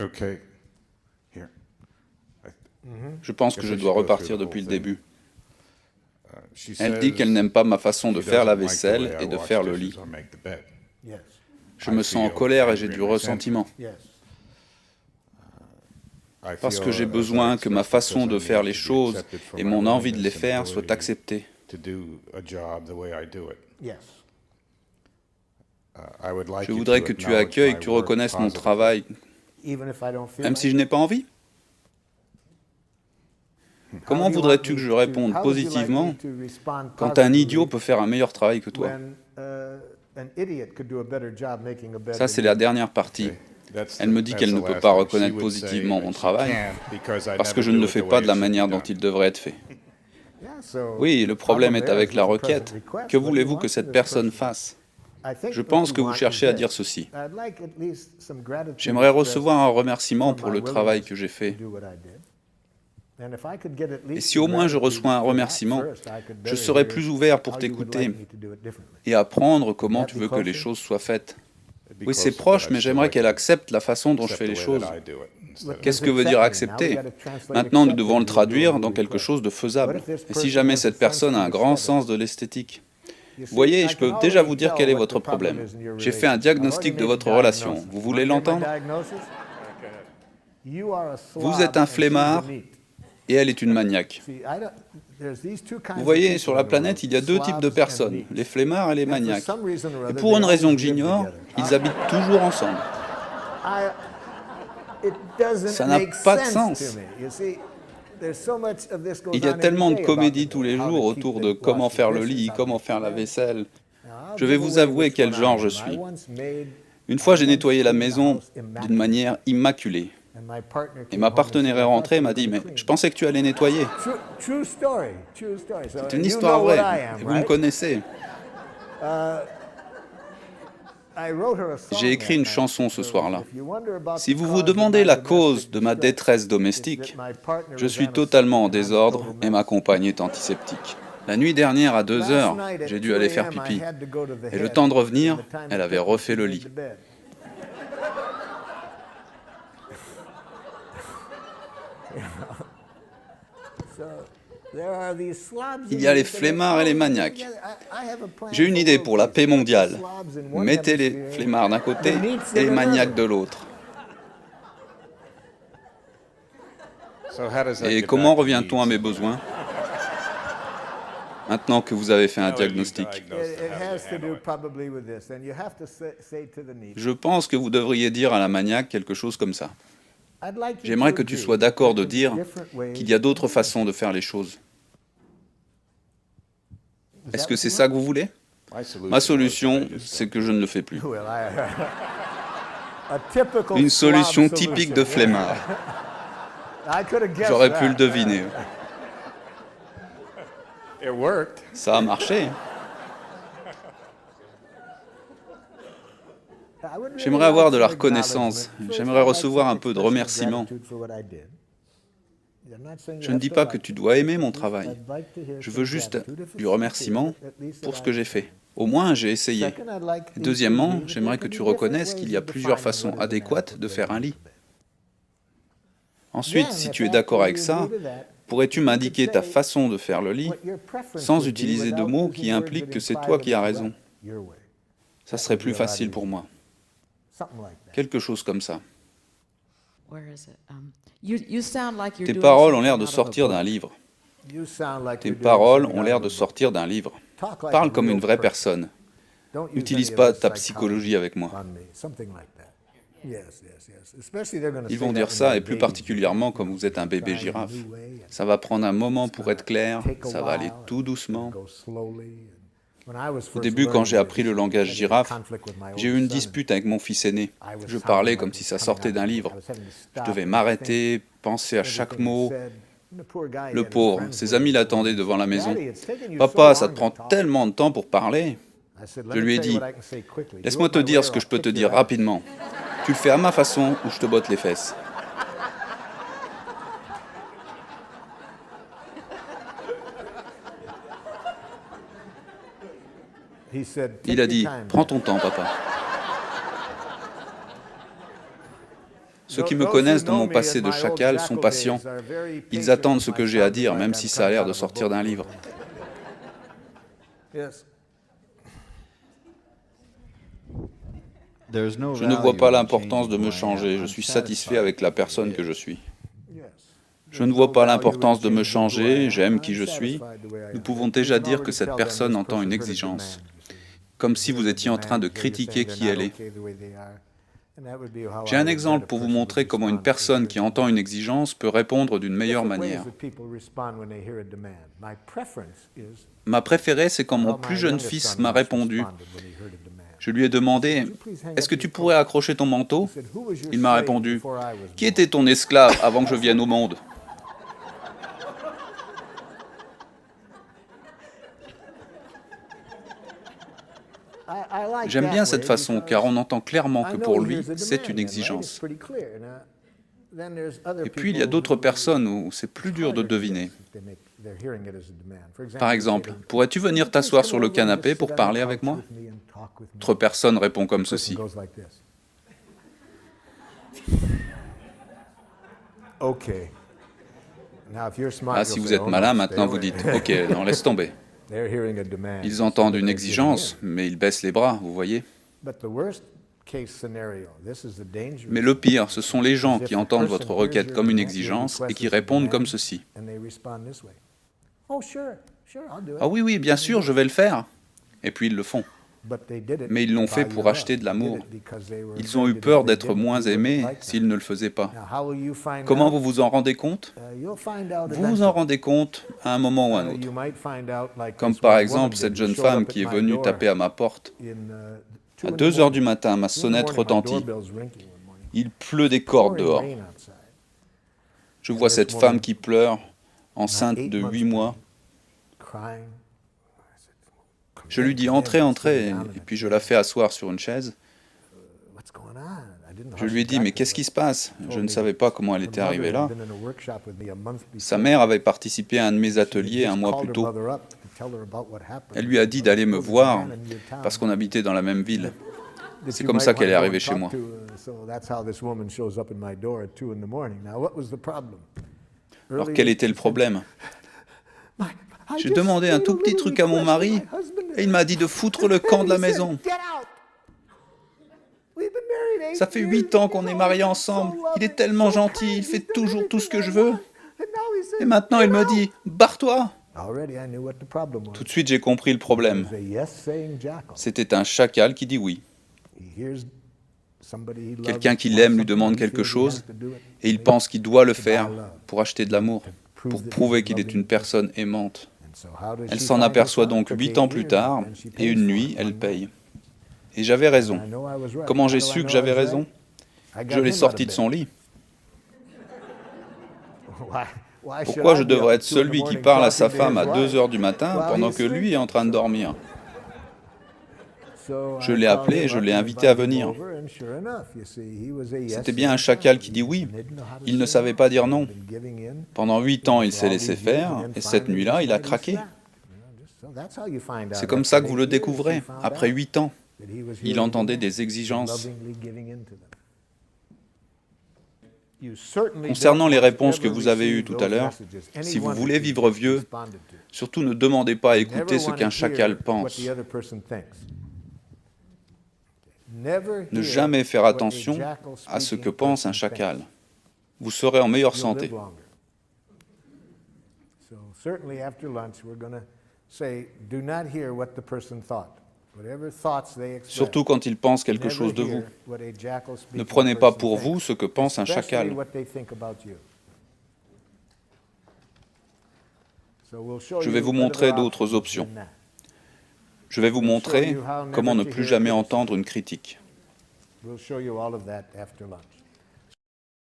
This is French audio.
Okay, here. Je pense que je dois repartir depuis le début. She Elle dit qu'elle says n'aime pas ma façon de she faire la doesn't like the way vaisselle I et de wash faire le dishes lit. or make the bed. Yes, Je me sens en colère et j'ai du ressentiment. yes. I Parce feel que j'ai as I besoin que ma expressed façon de because I faire need les to be choses accepted for et my mon envie de les willingness and faire soient ability acceptées. to do a job the way I do it. Yes. I would like Je you voudrais to que tu acknowledge accueilles, my que tu work reconnaisses mon positively. travail, Even if I don't feel même like si je n'ai pas envie. Comment voudrais-tu que je réponde positivement quand un idiot peut faire un meilleur travail que toi? Ça, c'est la dernière partie. Elle me dit qu'elle ne peut pas reconnaître positivement mon travail parce que je ne le fais pas de la manière dont il devrait être fait. Oui, le problème est avec la requête. Que voulez-vous que cette personne fasse? Je pense que vous cherchez à dire ceci. J'aimerais recevoir un remerciement pour le travail que j'ai fait. Et si au moins je reçois un remerciement, je serai plus ouvert pour t'écouter et apprendre comment tu veux que les choses soient faites. Oui, c'est proche, mais j'aimerais qu'elle accepte la façon dont je fais les choses. Qu'est-ce que veut dire accepter? Maintenant, nous devons le traduire dans quelque chose de faisable. Et si jamais cette personne a un grand sens de l'esthétique? Vous voyez, je peux déjà vous dire quel est votre problème. J'ai fait un diagnostic de votre relation. Vous voulez l'entendre? Vous êtes un flemmard et elle est une maniaque. Vous voyez, sur la planète, il y a deux types de personnes, les flemmards et les maniaques. Et pour une raison que j'ignore, ils habitent toujours ensemble. Ça n'a pas de sens. Il y a tellement de comédie tous les jours autour de comment faire le lit, comment faire la vaisselle. Je vais vous avouer quel genre je suis. Une fois, j'ai nettoyé la maison d'une manière immaculée. Et ma partenaire est rentrée et m'a dit « Mais je pensais que tu allais nettoyer. » C'est une histoire vraie, et vous me connaissez. J'ai écrit une chanson ce soir-là. Si vous vous demandez la cause de ma détresse domestique, je suis totalement en désordre et ma compagne est antiseptique. La nuit dernière, à 2 heures, j'ai dû aller faire pipi. Et le temps de revenir, elle avait refait le lit. Il y a les flemmards et les maniaques. J'ai une idée pour la paix mondiale. Mettez les flemmards d'un côté et les maniaques de l'autre. Et comment revient-on à mes besoins maintenant que vous avez fait un diagnostic? Je pense que vous devriez dire à la maniaque quelque chose comme ça. J'aimerais que tu sois d'accord de dire qu'il y a d'autres façons de faire les choses. Est-ce que c'est ça que vous voulez? Ma solution, c'est que je ne le fais plus. Une solution typique de flemmard. J'aurais pu le deviner. Ça a marché. J'aimerais avoir de la reconnaissance. J'aimerais recevoir un peu de remerciement. Je ne dis pas que tu dois aimer mon travail. Je veux juste du remerciement pour ce que j'ai fait. Au moins, j'ai essayé. Et deuxièmement, j'aimerais que tu reconnaisses qu'il y a plusieurs façons adéquates de faire un lit. Ensuite, si tu es d'accord avec ça, pourrais-tu m'indiquer ta façon de faire le lit sans utiliser de mots qui impliquent que c'est toi qui as raison? Ça serait plus facile pour moi. Quelque chose comme ça. Tes paroles ont l'air de sortir d'un livre. Tes paroles ont l'air de sortir d'un livre. Parle comme une vraie personne. N'utilise pas ta psychologie avec moi. Ils vont dire ça, et plus particulièrement comme vous êtes un bébé girafe. Ça va prendre un moment pour être clair, ça va aller tout doucement. Au début, quand j'ai appris le langage girafe, j'ai eu une dispute avec mon fils aîné. Je parlais comme si ça sortait d'un livre. Je devais m'arrêter, penser à chaque mot. Le pauvre, ses amis l'attendaient devant la maison. « Papa, ça te prend tellement de temps pour parler !» Je lui ai dit « Laisse-moi te dire ce que je peux te dire rapidement. Tu le fais à ma façon ou je te botte les fesses. » Il a dit « Prends ton temps, papa. » Ceux qui me connaissent dans mon passé de chacal sont patients. Ils attendent ce que j'ai à dire, même si ça a l'air de sortir d'un livre. Je ne vois pas l'importance de me changer. Je suis satisfait avec la personne que je suis. Je ne vois pas l'importance de me changer. J'aime qui je suis. Nous pouvons déjà dire que cette personne entend une exigence, comme si vous étiez en train de critiquer qui elle est. J'ai un exemple pour vous montrer comment une personne qui entend une exigence peut répondre d'une meilleure manière. Ma préférée, c'est quand mon plus jeune fils m'a répondu. Je lui ai demandé « Est-ce que tu pourrais accrocher ton manteau ?» Il m'a répondu « Qui était ton esclave avant que je vienne au monde ?» J'aime bien cette façon, car on entend clairement que pour lui, c'est une exigence. Et puis, il y a d'autres personnes où c'est plus dur de deviner. Par exemple, pourrais-tu venir t'asseoir sur le canapé pour parler avec moi? Autre personne répond comme ceci. Ah, si vous êtes malin, maintenant vous dites « Ok, non, laisse tomber ». Ils entendent une exigence, mais ils baissent les bras, vous voyez. Mais le pire, ce sont les gens qui entendent votre requête comme une exigence et qui répondent comme ceci. Ah oui, oui, bien sûr, je vais le faire. Et puis ils le font. Mais ils l'ont fait pour acheter de l'amour. Ils ont eu peur d'être moins aimés s'ils ne le faisaient pas. Comment vous vous en rendez compte? Vous vous en rendez compte à un moment ou à un autre. Comme par exemple cette jeune femme qui est venue taper à ma porte. À 2 heures du matin, ma sonnette retentit. Il pleut des cordes dehors. Je vois cette femme qui pleure, enceinte de 8 mois. Je lui dis « Entrez, entrez », et puis je la fais asseoir sur une chaise. Je lui ai dit « Mais qu'est-ce qui se passe ?» Je ne savais pas comment elle était arrivée là. Sa mère avait participé à un de mes ateliers un mois plus tôt. Elle lui a dit d'aller me voir, parce qu'on habitait dans la même ville. C'est comme ça qu'elle est arrivée chez moi. Alors quel était le problème? J'ai demandé un tout petit truc à mon mari, et il m'a dit de foutre le camp de la maison. Ça fait 8 ans qu'on est mariés ensemble, il est tellement gentil, il fait toujours tout ce que je veux. Et maintenant il me dit, barre-toi. Tout de suite j'ai compris le problème. C'était un chacal qui dit oui. Quelqu'un qui l'aime lui demande quelque chose, et il pense qu'il doit le faire pour acheter de l'amour, pour prouver qu'il est une personne aimante. Elle s'en aperçoit donc 8 ans plus tard, et une nuit, elle paye. Et j'avais raison. Comment j'ai su que j'avais raison? Je l'ai sorti de son lit. Pourquoi je devrais être celui qui parle à sa femme à 2 heures du matin pendant que lui est en train de dormir? Je l'ai appelé et je l'ai invité à venir. C'était bien un chacal qui dit oui. Il ne savait pas dire non. Pendant 8 ans, il s'est laissé faire, et cette nuit-là, il a craqué. C'est comme ça que vous le découvrez, après 8 ans. Il entendait des exigences. Concernant les réponses que vous avez eues tout à l'heure, si vous voulez vivre vieux, surtout ne demandez pas à écouter ce qu'un chacal pense. Ne jamais faire attention à ce que pense un chacal. Vous serez en meilleure santé. Surtout quand il pense quelque chose de vous. Ne prenez pas pour vous ce que pense un chacal. Je vais vous montrer d'autres options. Je vais vous montrer comment ne plus jamais entendre une critique. We'll show you all of that after lunch.